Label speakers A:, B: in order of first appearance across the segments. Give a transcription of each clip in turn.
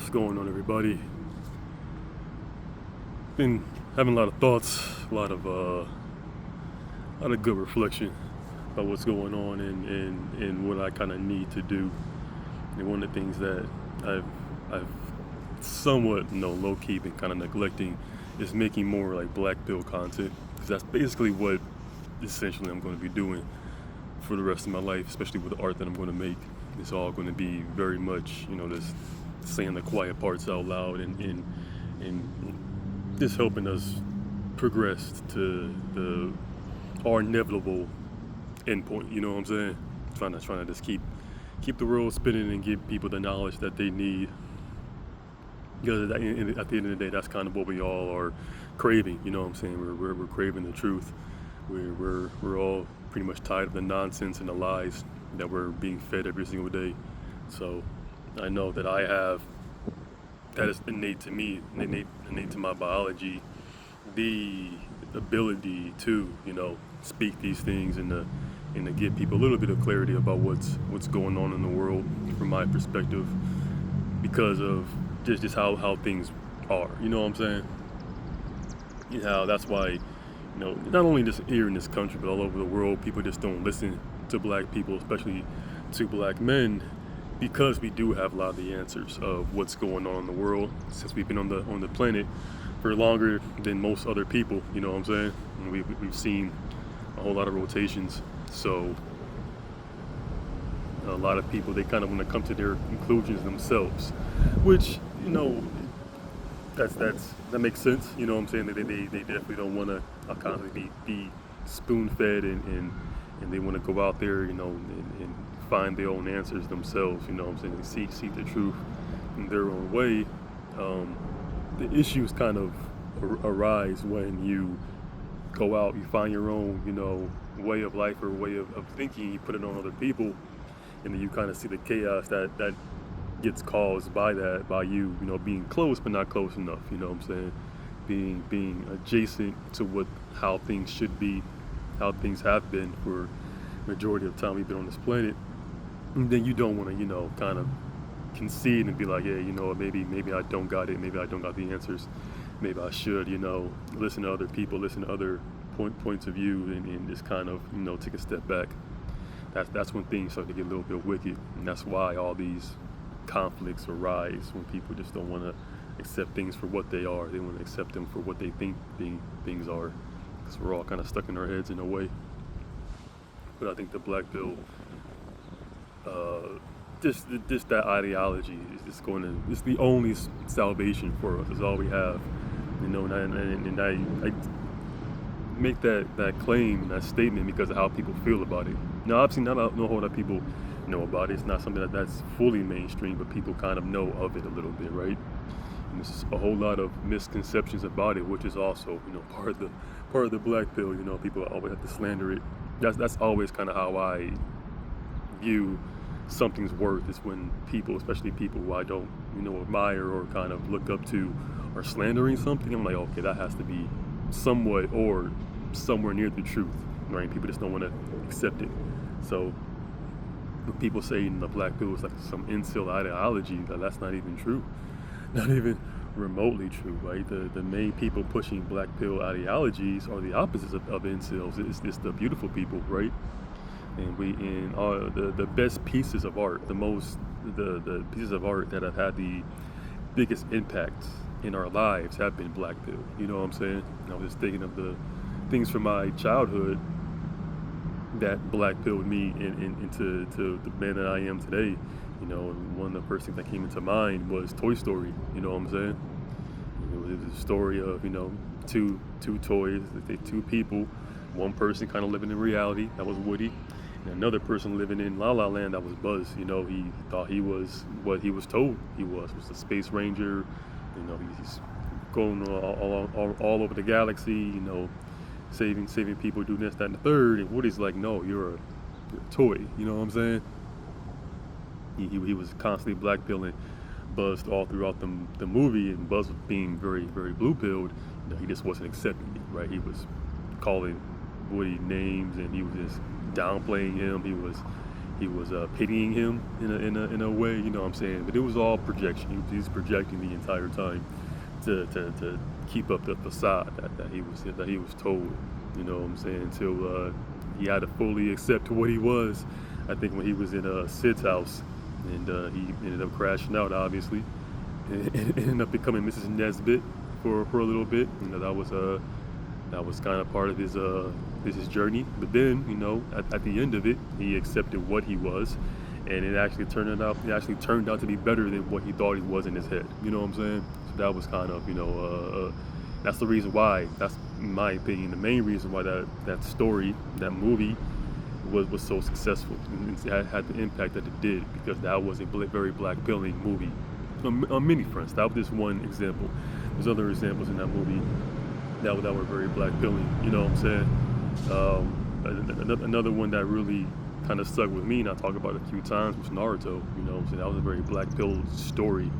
A: What's going on, everybody? Been having a lot of thoughts, a lot of good reflection about what's going on and what I kind of need to do. And one of the things that I've somewhat, low key been kind of neglecting is making more like Blackpill content, because that's basically what essentially I'm going to be doing for the rest of my life, especially with the art that I'm going to make. It's all going to be very much, just saying the quiet parts out loud and just helping us progress to our inevitable endpoint. You know what I'm saying? Trying to just keep the world spinning and give people the knowledge that they need. Because at the end of the day, that's kind of what we all are craving. You know what I'm saying? We're craving the truth. We're all pretty much tired of the nonsense and the lies that we're being fed every single day. So I know that that is innate to me, innate to my biology, the ability to, speak these things and to give people a little bit of clarity about what's going on in the world from my perspective, because of just how things are. You know what I'm saying? That's why, not only just here in this country, but all over the world, people just don't listen to black people, especially to black men, because we do have a lot of the answers of what's going on in the world, since we've been on the planet for longer than most other people. You know what I'm saying? And we've seen a whole lot of rotations. So a lot of people, they kind of want to come to their conclusions themselves, which that makes sense. You know what I'm saying? They definitely don't want to constantly be spoon fed and they want to go out there, and find their own answers themselves. You know what I'm saying? They seek the truth in their own way. The issues kind of arise when you go out, you find your own, way of life or way of thinking, you put it on other people, and then you kind of see the chaos that gets caused by you, being close but not close enough. You know what I'm saying? Being adjacent to how things should be, how things have been for majority of the time we've been on this planet. And then you don't want to, kind of concede and be like, yeah, maybe I don't got it, maybe I don't got the answers, maybe I should, listen to other people, listen to other points of view, and just kind of, take a step back. That's when things start to get a little bit wicked, and that's why all these conflicts arise, when people just don't want to accept things for what they are. They want to accept them for what they think things are, because we're all kind of stuck in our heads in a way. But I think the Blackpill, just that ideology is it's the only salvation for us. It's all we have, and I make that claim, that statement, because of how people feel about it. Now, obviously, not a whole lot of people know about it. It's not something that's fully mainstream, but people kind of know of it a little bit, right? And there's a whole lot of misconceptions about it, which is also, part of the Blackpill. People always have to slander it. That's always kind of how I view something's worth, is when people, especially people who I don't, admire or kind of look up to, are slandering something. I'm like, okay, that has to be somewhat or somewhere near the truth, right? People just don't want to accept it. So when people say the Blackpill is like some incel ideology, that's not even true, not even remotely true, right? The main people pushing Blackpill ideologies are the opposites of incels. It's the beautiful people, right? And the best pieces of art, the pieces of art that have had the biggest impact in our lives have been Blackpill. You know what I'm saying? And I was just thinking of the things from my childhood that Blackpilled me into the man that I am today. And one of the first things that came into mind was Toy Story. You know what I'm saying? It was a story of, two toys, two people, one person kind of living in reality, that was Woody, and another person living in La La Land, that was Buzz. He thought he was what he was told he was a space ranger. He's going all over the galaxy, saving people, doing this, that, and the third. And Woody's like, no, you're a toy. You know what I'm saying? He was constantly blackpilling Buzz all throughout the movie, and Buzz was being very, very blue-pilled. He just wasn't accepting it, right? He was calling Woody names, and he was just downplaying him. pitying him in a way, you know what I'm saying? But it was all projection. He was projecting the entire time to keep up the facade that he was told, you know what I'm saying, until he had to fully accept what he was. I think when he was in Sid's house, and he ended up crashing out, obviously, and ended up becoming Mrs. Nesbit for a little bit. You know, that was kind of part of his journey. But then, you know, at the end of it, he accepted what he was, and it actually turned out to be better than what he thought he was in his head. You know what I'm saying? So that was kind of, you know, that's the reason why. That's, in my opinion, the main reason why that story, that movie, was so successful and it had the impact that it did, because that was a very black-pilling movie on many fronts. That was just one example. There's other examples in that movie that were very black-pilling. You know what I'm saying? Another one that really kind of stuck with me, and I talk about it a few times, was Naruto. You know what I'm saying? That was a very black-pilled story.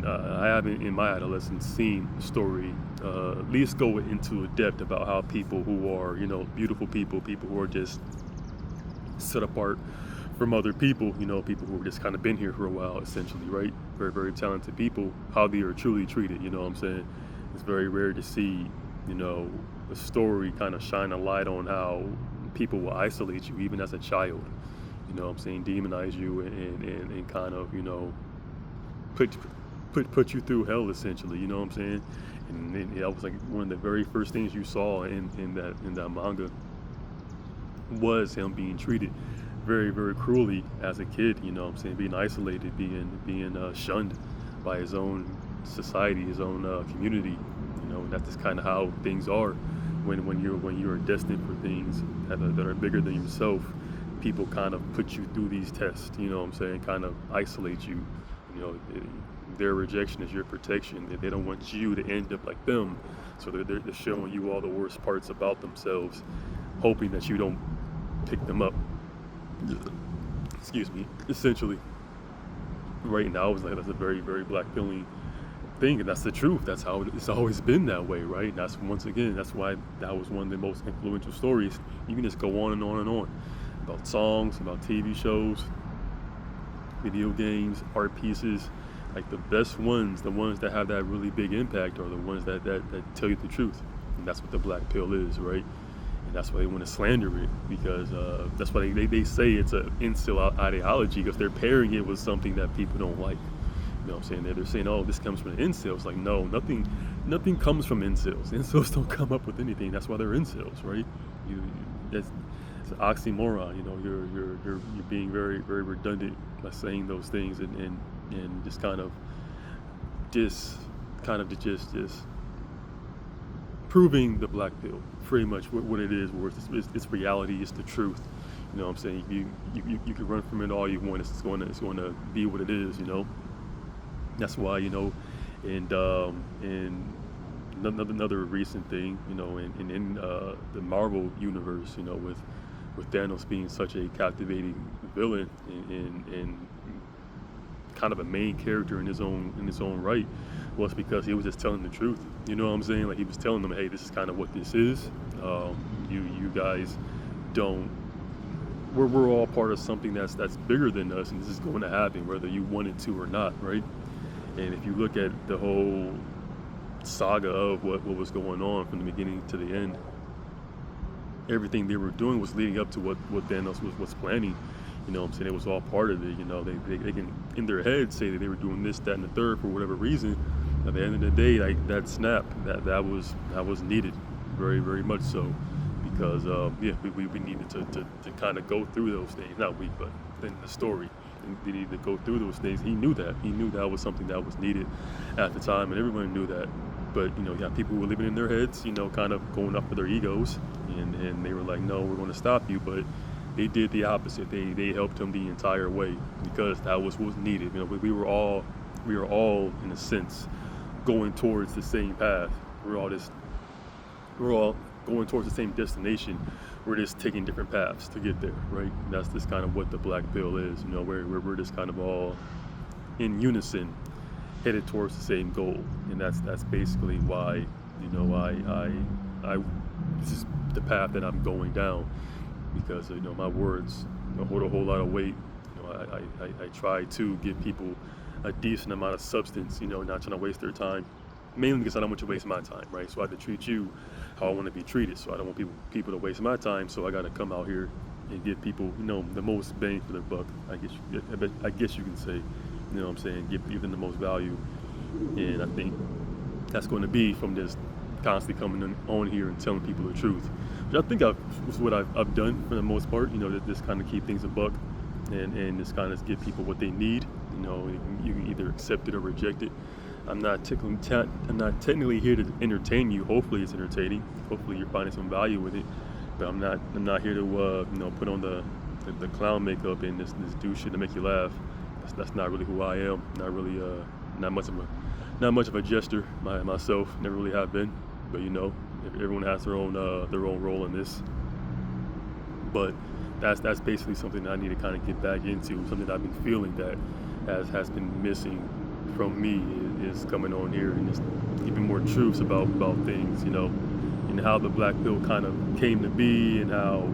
A: I haven't, in my adolescence, seen a story at least go into a depth about how people who are, you know, beautiful people who are just set apart from other people, you know, people who have just kind of been here for a while, essentially, right? Very, very talented people, how they are truly treated, you know what I'm saying? It's very rare to see, you know, a story kind of shine a light on how people will isolate you, even as a child, you know what I'm saying, demonize you and kind of, you know, put you through hell, essentially, you know what I'm saying? And that was like one of the very first things you saw in that manga, was him being treated very, very cruelly as a kid, you know what I'm saying, being isolated, being shunned by his own society, his own community, you know. That's just kind of how things are when you're destined for things that are bigger than yourself. People kind of put you through these tests, you know what I'm saying, kind of isolate you, you know. Their rejection is your protection. They don't want you to end up like them, so they're showing you all the worst parts about themselves, hoping that you don't pick them up. Excuse me. Essentially, right now, it's like that's a very, very black-pilling thing, and that's the truth. That's how it's always been that way, right? And that's, once again, that's why that was one of the most influential stories. You can just go on and on and on about songs, about TV shows, video games, art pieces. Like the best ones, the ones that have that really big impact, are the ones that tell you the truth. And that's what the black pill is, right? And that's why they want to slander it, because that's why they say it's an incel ideology, because they're pairing it with something that people don't like. You know what I'm saying? They're saying, oh, this comes from the incels. Like, no, nothing comes from incels. Incels don't come up with anything. That's why they're incels, right? It's an oxymoron. You know, you're being very, very redundant by saying those things, and just kind of just proving the black pill, pretty much what it is. Where it's reality, it's the truth. You know what I'm saying? You can run from it all you want. It's going to be what it is. You know. That's why, you know, and another recent thing, you know, in the Marvel universe, you know, with Thanos being such a captivating villain and kind of a main character in his own right, was because he was just telling the truth. You know what I'm saying? Like, he was telling them, hey, this is kind of what this is. You guys don't. We're all part of something that's bigger than us, and this is going to happen whether you want it to or not, right? And if you look at the whole saga of what was going on from the beginning to the end, everything they were doing was leading up to what Thanos was planning. You know what I'm saying? It was all part of it. You know, they can, in their head, say that they were doing this, that, and the third for whatever reason. At the end of the day, like, that snap, that was needed, very, very much so. Because, we needed to kind of go through those things. Not we, but in the story. They needed to go through those things. He knew that. He knew that was something that was needed at the time, and everyone knew that. But, you know, you have people who were living in their heads, you know, kind of going up for their egos, and they were like, no, we're going to stop you. But they did the opposite. They helped him the entire way, because that was what was needed. You know, we were all, in a sense, going towards the same path. We're all going towards the same destination. We're just taking different paths to get there, right? And that's just kind of what the black pill is. You know, we're just kind of all in unison, headed towards the same goal. And that's basically why, you know, I this is the path that I'm going down, because, you know, my words hold a whole lot of weight. I try to give people a decent amount of substance, not trying to waste their time. Mainly because I don't want you to waste my time, right? So I have to treat you how I want to be treated. So I don't want people to waste my time. So I got to come out here and give people, the most bang for their buck. I guess you can say, what I'm saying, give them the most value. And I think that's going to be from just constantly coming on here and telling people the truth, which I think was what I've done for the most part. To just kind of keep things a buck and just kind of give people what they need. You can either accept it or reject it. I'm not technically here to entertain you. Hopefully it's entertaining. Hopefully you're finding some value with it. But I'm not here to put on the clown makeup and just do shit to make you laugh. That's not really who I am. Not really not much of a jester myself. Never really have been. But everyone has their own role in this. But that's basically something that I need to kind of get back into. Something that I've been feeling that has been missing from me is coming on here and just giving more truths about things, and how the black pill kind of came to be, and how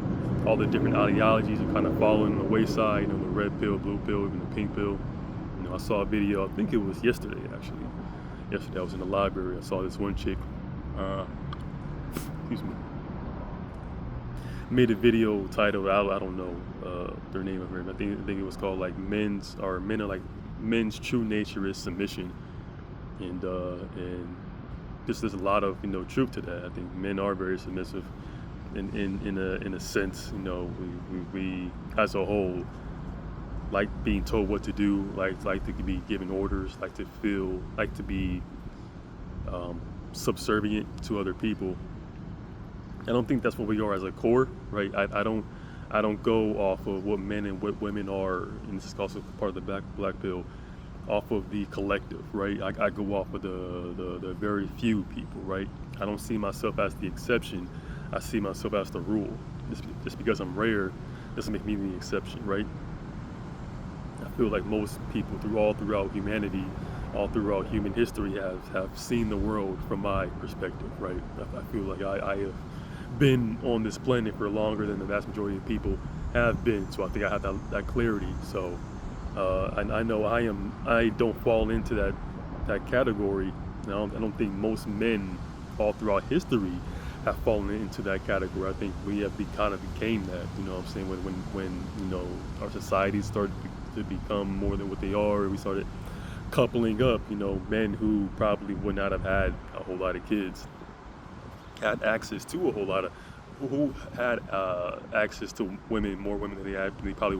A: all the different ideologies are kind of falling on the wayside. The red pill, blue pill, even the pink pill. I saw a video. I think it was yesterday actually. Yesterday I was in the library. I saw this one chick. Excuse me. Made a video titled I don't know their name of it. I think it was called like men's true nature is submission, and just there's a lot of truth to that. I think men are very submissive in a sense. We as a whole like being told what to do, like to be given orders, like to be subservient to other people. I don't think that's what we are as a core, right? I don't go off of what men and what women are, and this is also part of the black pill, off of the collective, right? I go off of the very few people, right? I don't see myself as the exception. I see myself as the rule. Just because I'm rare doesn't make me the exception, right? I feel like most people all throughout humanity, all throughout human history have seen the world from my perspective, right? I feel like I have been on this planet for longer than the vast majority of people have been, so I think I have that clarity. So I know I don't fall into that category. I don't think most men all throughout history have fallen into that category. I think we kind of became that. What I'm saying, when our societies started to become more than what they are, we started coupling up. Men who probably would not have had a whole lot of kids had access to a whole lot of who had access to more women than they probably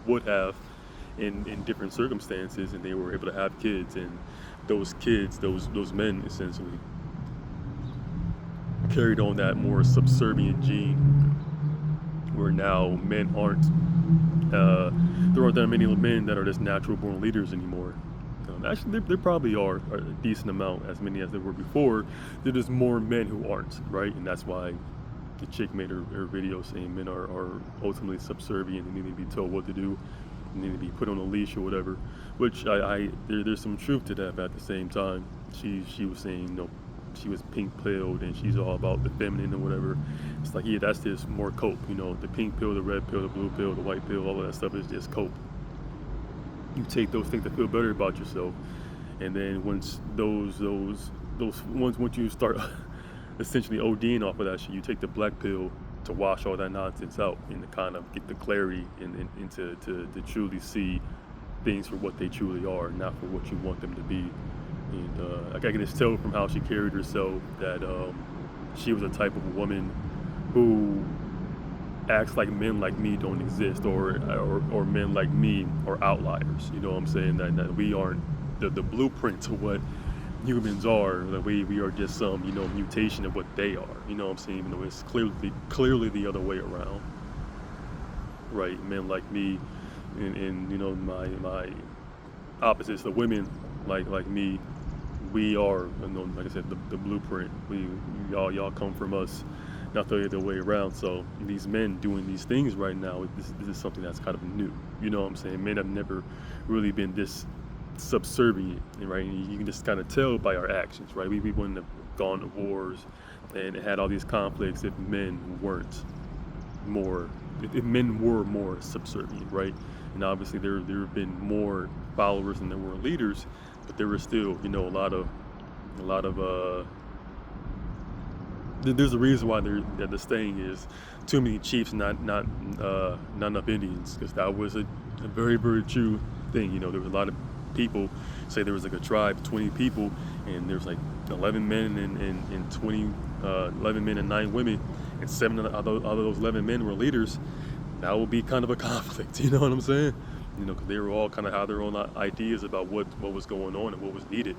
A: would have in different circumstances, and they were able to have kids, and those men essentially carried on that more subservient gene, where now men aren't there aren't that many men that are just natural born leaders anymore. Actually, there probably are a decent amount, as many as there were before. There's just more men who aren't, right? And that's why the chick made her video saying men are ultimately subservient and need to be told what to do, and need to be put on a leash or whatever. Which there's some truth to that, but at the same time, she was saying, she was pink-pilled and she's all about the feminine and whatever. It's like, yeah, that's just more cope. The pink pill, the red pill, the blue pill, the white pill, all of that stuff is just cope. You take those things to feel better about yourself, and then once once you start essentially ODing off of that shit, you take the black pill to wash all that nonsense out and to kind of get the clarity and to truly see things for what they truly are, not for what you want them to be. And I can just tell from how she carried herself that she was a type of woman who acts like men like me don't exist, or men like me are outliers. You know what I'm saying? That we aren't the blueprint to what humans are. That we are just some mutation of what they are. You know what I'm saying? Even though it's clearly the other way around. Right? Men like me, and my opposites, the women like me. We are, like I said, the blueprint. Y'all come from us, not the other way around. So these men doing these things right now, this is something that's kind of new. You know what I'm saying? Men have never really been this subservient, right? And you can just kind of tell by our actions, right? We wouldn't have gone to wars and had all these conflicts if men weren't more if men were more subservient, right? And obviously there have been more followers than there were leaders, but there was still, you know, a lot of there's a reason why the saying is too many chiefs, not enough Indians, because that was a very, very true thing. You know, there was a lot of people say there was like a tribe, 20 people, and there's like 11 men and 11 men and 9 women, and 7 out of those 11 men were leaders. That would be kind of a conflict, you know what I'm saying? You know, because they were all kind of had their own ideas about what was going on and what was needed,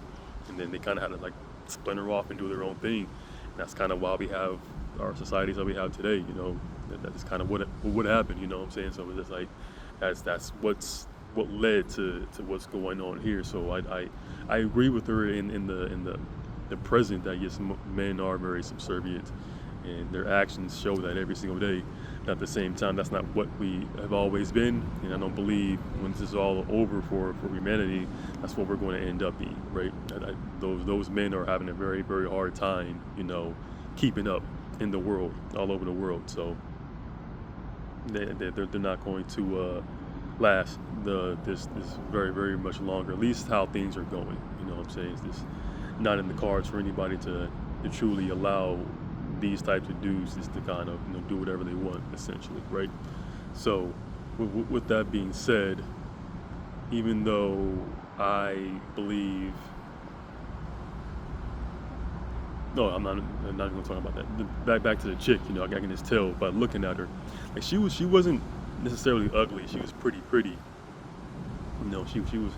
A: and then they kind of had to like splinter off and do their own thing. And that's kind of why we have our societies that we have today. You know, that's kind of what happened. You know what I'm saying? So it's just like that's what led to what's going on here. So I agree with her in the present that yes, men are very subservient, and their actions show that every single day. But at the same time, that's not what we have always been, and I don't believe when this is all over for humanity, that's what we're going to end up being, right? Those men are having a very, very hard time, you know, keeping up in the world, all over the world. So they're not going to last this very, very much longer. At least how things are going, you know what I'm saying? It's just not in the cards for anybody to truly allow these types of dudes just to kind of, you know, do whatever they want, essentially, right? So with that being said, even though I believe, no, I'm not even going to talk about that. Back to the chick, you know, I can just tell by looking at her, like she wasn't necessarily ugly. She was pretty, you know, she was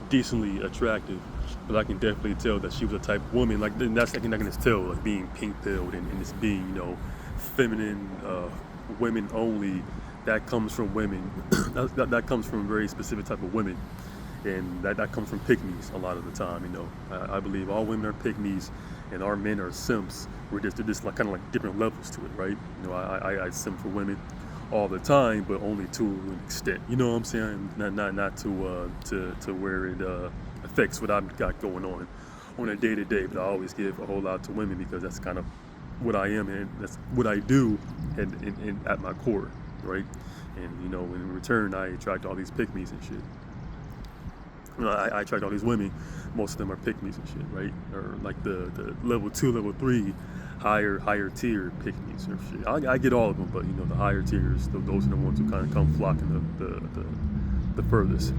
A: decently attractive, but I can definitely tell that she was a type of woman, like, that's I can just tell, like being pink-pilled and just being, you know, feminine, women only. That comes from women. that comes from a very specific type of women, and that comes from pygmies a lot of the time. You know, I believe all women are pygmies, and our men are simps. They're just like kind of like different levels to it, right? You know, I simp for women all the time, but only to an extent. You know what I'm saying? Not to where it affects what I've got going on a day-to-day. But I always give a whole lot to women because that's kind of what I am, and that's what I do, and at my core, right? And you know, in return, I attract all these pygmies and shit. You know, I attract all these women. Most of them are pygmies and shit, right? Or like the level 2, level 3, higher tier pygmies or shit. I get all of them, but you know, the higher tiers, those are the ones who kind of come flocking the furthest.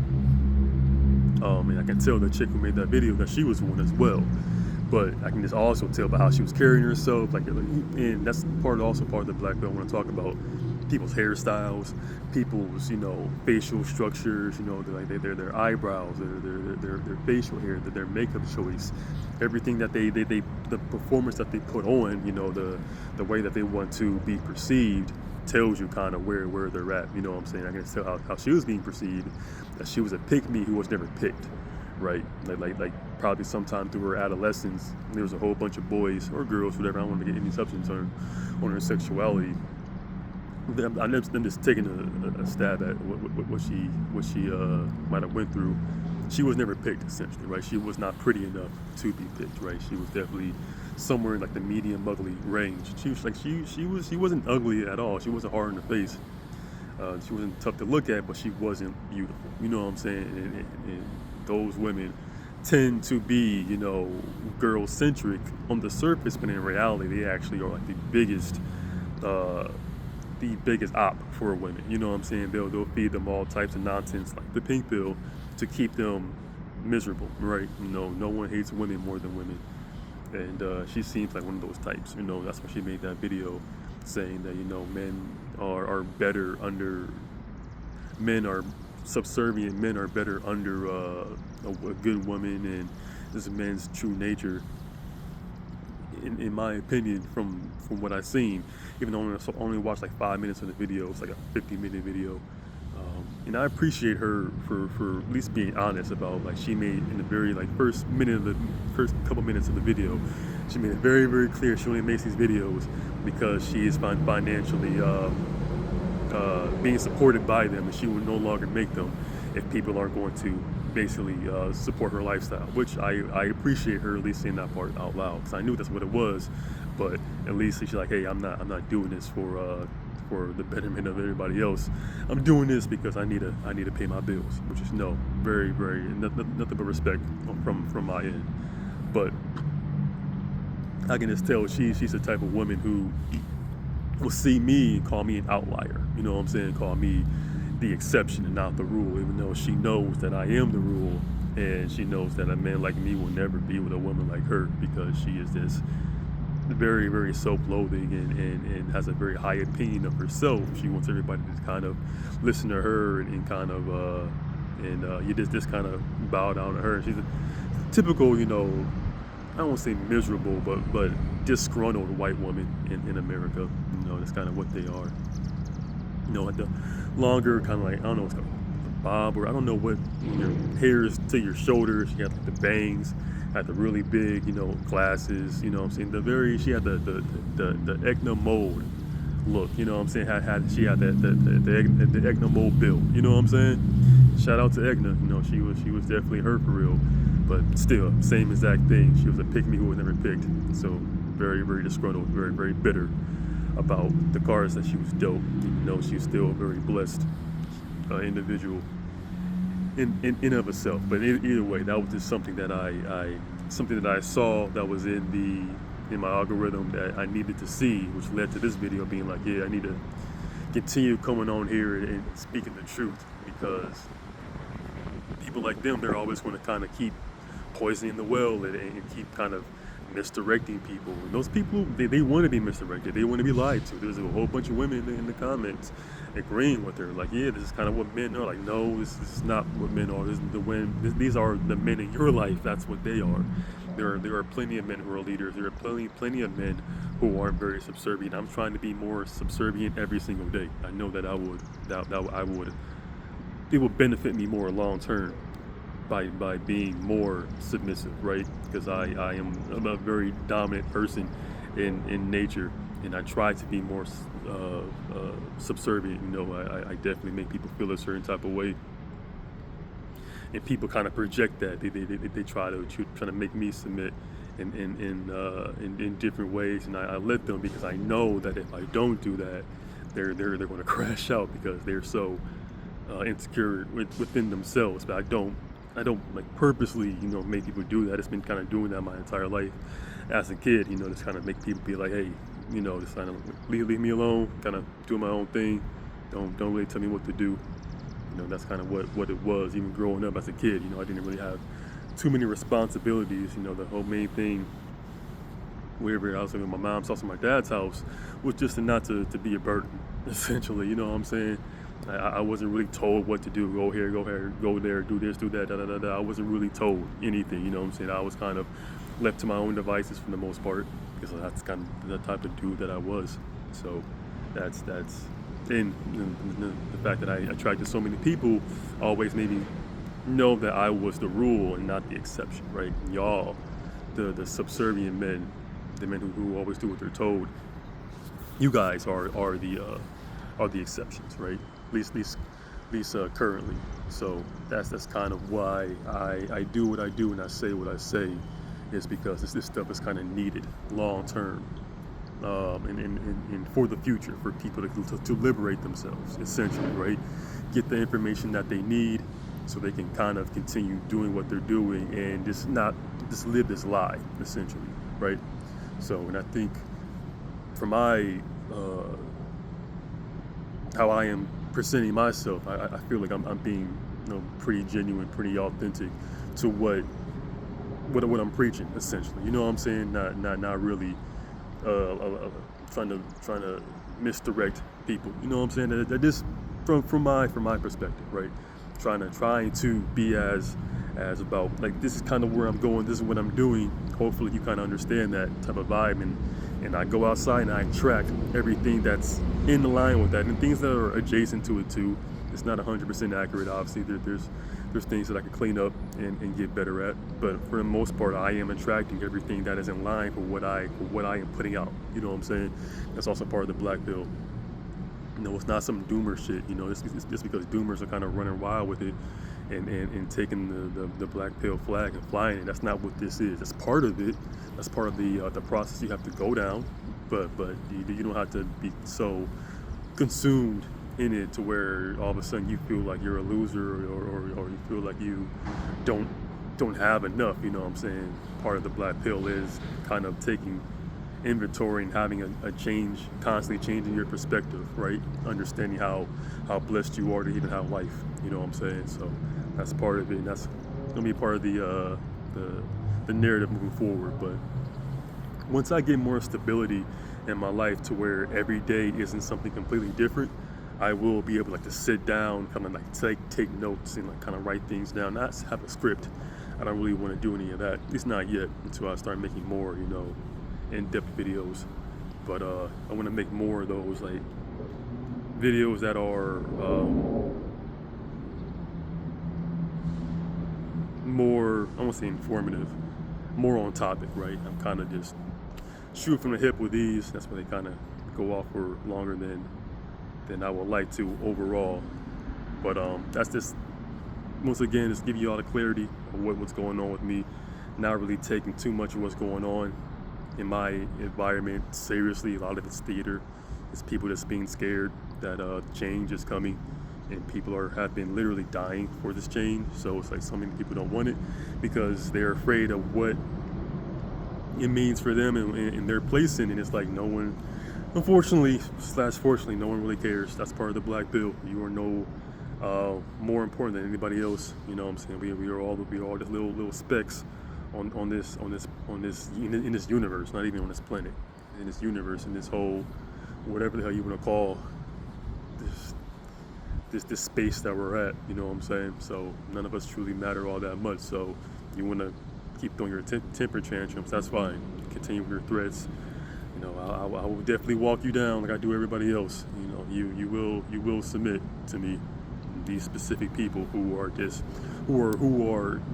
A: And I can tell the chick who made that video that she was one as well. But I can just also tell by how she was carrying herself, and that's also part of the Blackpill. I want to talk about people's hairstyles, people's, you know, facial structures, you know, their eyebrows, their facial hair, their makeup choice, everything that the performance that they put on, you know, the way that they want to be perceived tells you kind of where they're at. You know what I'm saying? I can tell how she was being perceived, that she was a pygmy who was never picked, right? Like probably sometime through her adolescence, there was a whole bunch of boys or girls, whatever. I don't want to get any substance on her sexuality. I'm just taking a stab at what she might have went through. She was never picked, essentially, right? She was not pretty enough to be picked, right? She was definitely somewhere in like the medium ugly range. She wasn't ugly at all. She wasn't hard in the face. She wasn't tough to look at, but she wasn't beautiful. You know what I'm saying? And those women tend to be, you know, girl-centric on the surface, but in reality, they actually are like the biggest op for women. You know what I'm saying? They'll feed them all types of nonsense like the pink pill to keep them miserable, right? You know, no one hates women more than women, and she seems like one of those types. You know, that's why she made that video saying that, you know, men are better under, men are subservient, men are better under a good woman, and this is men's true nature. In my opinion, from what I've seen, even though I only watched like 5 minutes of the video, it's like a 50-minute video, and I appreciate her for at least being honest about, like, she made in the very like first couple minutes of the video, she made it very, very clear she only makes these videos because she is financially being supported by them, and she would no longer make them if people aren't going to basically support her lifestyle, which I appreciate her at least saying that part out loud, because I knew that's what it was. But at least she's like, hey, I'm not doing this for for the betterment of everybody else. I'm doing this because I need to pay my bills, which is very nothing but respect from my end. But I can just tell she's the type of woman who will see me and call me an outlier. You know what I'm saying? Call me the exception and not the rule, even though she knows that I am the rule, and she knows that a man like me will never be with a woman like her, because she is this very self-loathing and has a very high opinion of herself. She wants everybody to kind of listen to her and kind of you just kind of bow down to her. She's a typical, I don't want to say miserable, but disgruntled white woman in America. That's kind of what they are. At the longer kind of like, I don't know what's called, the bob, or I don't know what, when your hair is to your shoulders. She had like the bangs, had the really big, glasses. You know what I'm saying? She had the Egna mold look. You know what I'm saying? She had the Egna mold build. You know what I'm saying? Shout out to Egna. She was definitely her for real. But still, same exact thing. She was a pick me who was never picked. So very disgruntled, very bitter about the cards that she was dealt, even though she's still a very blessed individual in of herself. But either way, that was just something that I saw that was in my algorithm that I needed to see, which led to this video being like, yeah, I need to continue coming on here and speaking the truth, because people like them, they're always going to kind of keep poisoning the well and keep kind of misdirecting people. And those people, they want to be misdirected. They want to be lied to. There's a whole bunch of women in the comments agreeing with her, like, yeah, this is kind of what men are. Like, no, this is not what men are. These are the men in your life. That's what they are. There are plenty of men who are leaders. There are plenty of men who aren't very subservient. I'm trying to be more subservient every single day. I know that I would. It would benefit me more long term by being more submissive, right? Because I am a very dominant person in nature, and I try to be more subservient. I definitely make people feel a certain type of way, and people kind of project that. They try to make me submit in different ways, and I let them, because I know that if I don't do that, they're going to crash out, because they're so insecure within themselves. But I don't like purposely, make people do that. It's been kind of doing that my entire life as a kid, just kind of make people be like, hey, just kind of leave me alone, kind of do my own thing. Don't really tell me what to do. That's kind of what it was, even growing up as a kid. I didn't really have too many responsibilities. The whole main thing, wherever I was living with my mom's house and my dad's house, was just not to be a burden, essentially. You know what I'm saying? I wasn't really told what to do. Go here, go there, do this, do that, I wasn't really told anything, you know what I'm saying? I was kind of left to my own devices for the most part, because that's kind of the type of dude that I was. So that's and the fact that I attracted so many people always made me know that I was the rule and not the exception, right? Y'all, the subservient men, the men who always do what they're told, you guys are the exceptions, right? At least currently. So that's kind of why I do what I do and I say what I say, is because this stuff is kind of needed long term, and for the future, for people to liberate themselves, essentially, right? Get the information that they need so they can kind of continue doing what they're doing and just live this lie, essentially, right? So, and I think for my how I am presenting myself, I feel like I'm being pretty genuine, pretty authentic to what I'm preaching, essentially. You know what I'm saying? Not really trying to misdirect people. You know what I'm saying? That just from my perspective, right? Trying to be as about, like, this is kind of where I'm going, this is what I'm doing. Hopefully you kind of understand that type of vibe, and I go outside and I track everything that's in line with that, and things that are adjacent to it too. It's not 100% accurate, obviously. There's things that I could clean up and get better at, but for the most part, I am attracting everything that is in line for what I am putting out. You know what I'm saying? That's also part of the Blackpill. It's not some doomer shit. It's because doomers are kind of running wild with it and taking the Blackpill flag and flying it. That's not what this is. That's part of it. That's part of the process you have to go down. But you don't have to be so consumed in it to where all of a sudden you feel like you're a loser, or you feel like you don't have enough. You know what I'm saying? Part of the black pill is kind of taking inventory and having a change, constantly changing your perspective, right? Understanding how blessed you are to even have life. You know what I'm saying? So that's part of it, and that's gonna be part of the narrative moving forward. But once I get more stability in my life to where every day isn't something completely different, I will be able to sit down, kind of like take notes and like kind of write things down, not have a script. I don't really want to do any of that, at least not yet, until I start making more, in-depth videos. But I want to make more of those, like videos that are more, I won't say informative, more on topic, right? I'm kind of just shoot from the hip with these. That's why they kind of go off for longer than I would like to overall. But that's just, once again, just give you all the clarity of what's going on with me. Not really taking too much of what's going on in my environment seriously. A lot of it's theater. It's people that's being scared that change is coming, and people have been literally dying for this change. So it's like so many people don't want it because they're afraid of what it means for them and their place in it. It's like no one, unfortunately / fortunately, no one really cares. That's part of the black pill. You are no more important than anybody else. You know what I'm saying? We are all just little specks in this universe, not even on this planet, in this universe, in this whole, whatever the hell you want to call this space that we're at. You know what I'm saying? So none of us truly matter all that much. So you want to keep throwing your temper tantrums, that's fine. Continue with your threats. I will definitely walk you down like I do everybody else. You will submit to me. These specific people who are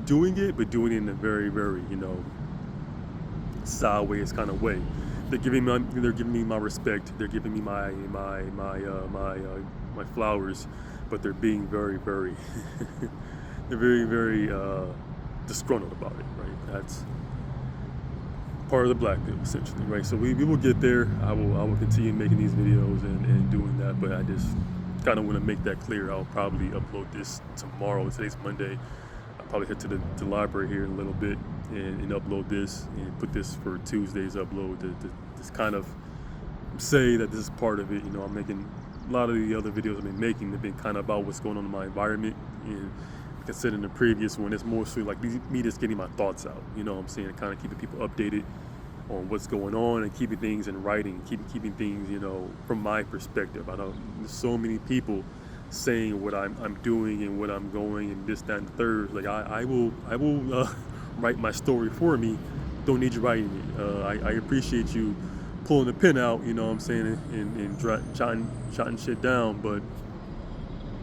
A: doing it, but doing it in a very, very, sideways kind of way. They're giving me my respect. They're giving me my flowers, but they're being very, very they're very, very disgruntled about it, right? That's part of the black pill, essentially, right? So we will get there. I will continue making these videos and doing that, but I just kind of want to make that clear. I'll probably upload this tomorrow. Today's Monday. I'll probably head to the library here in a little bit and upload this and put this for Tuesday's upload to just kind of say that this is part of it. I'm making a lot of the other videos I've been making have been kind of about what's going on in my environment, and considering the previous one, it's mostly like me just getting my thoughts out. You know what I'm saying? Kind of keeping people updated on what's going on and keeping things in writing, keeping things, from my perspective. I know there's so many people saying what I'm doing and what I'm going and this, that, and the third. Like I will write my story for me. Don't need you writing it. I appreciate you pulling the pen out, you know what I'm saying, and jotting shit down, but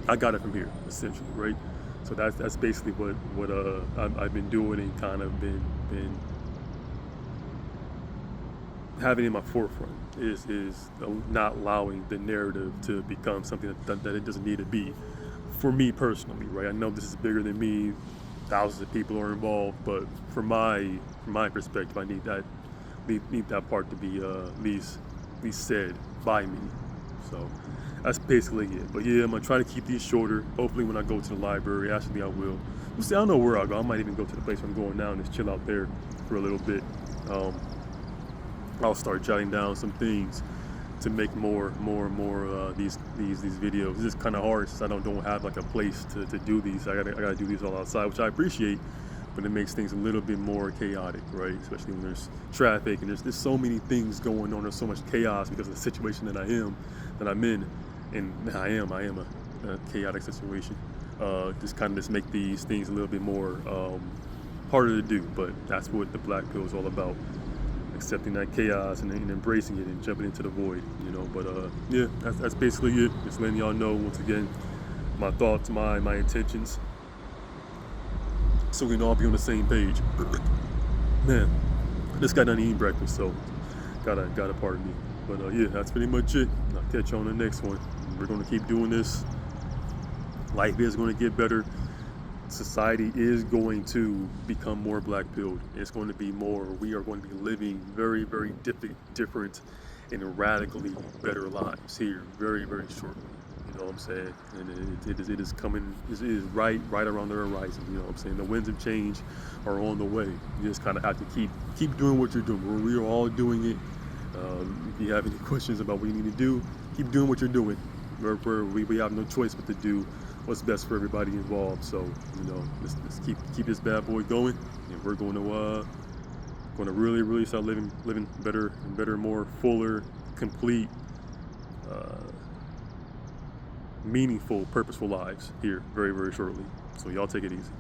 A: I got it from here, essentially, right? So that's basically what I've been doing and kind of been having in my forefront is not allowing the narrative to become something that it doesn't need to be. For me personally, right? I know this is bigger than me. Thousands of people are involved, but from my perspective, I need that part to be at least said by me. So that's basically it. But yeah, I'm gonna try to keep these shorter. Hopefully, when I go to the library, actually I will. We'll see. I don't know where I'll go. I might even go to the place I'm going now and just chill out there for a little bit. I'll start jotting down some things to make more these videos. It's just kind of hard since I don't have like a place to do these. I gotta do these all outside, which I appreciate, but it makes things a little bit more chaotic, right? Especially when there's traffic and there's so many things going on. There's so much chaos because of the situation that I'm in, and I am a chaotic situation. Just make these things a little bit more harder to do, but that's what the black pill is all about. Accepting that chaos and embracing it and jumping into the void, But yeah, that's basically it. Just letting y'all know once again my thoughts, my intentions, so we can all be on the same page. Man, just got done eating breakfast, so gotta pardon me. But yeah, that's pretty much it. I'll catch you on the next one. We're gonna keep doing this. Life is gonna get better. Society is going to become more black-pilled. It's going to be more. We are going to be living very, very different and radically better lives here very, very shortly. You know what I'm saying? And it is coming, it is right around the horizon. You know what I'm saying? The winds of change are on the way. You just kind of have to keep doing what you're doing. We're all doing it. If you have any questions about what you need to do, keep doing what you're doing. We have no choice but to do what's best for everybody involved. So, you know, let's keep this bad boy going, and we're going to really start living better and better, more fuller, complete, meaningful, purposeful lives here very, very shortly. So y'all take it easy.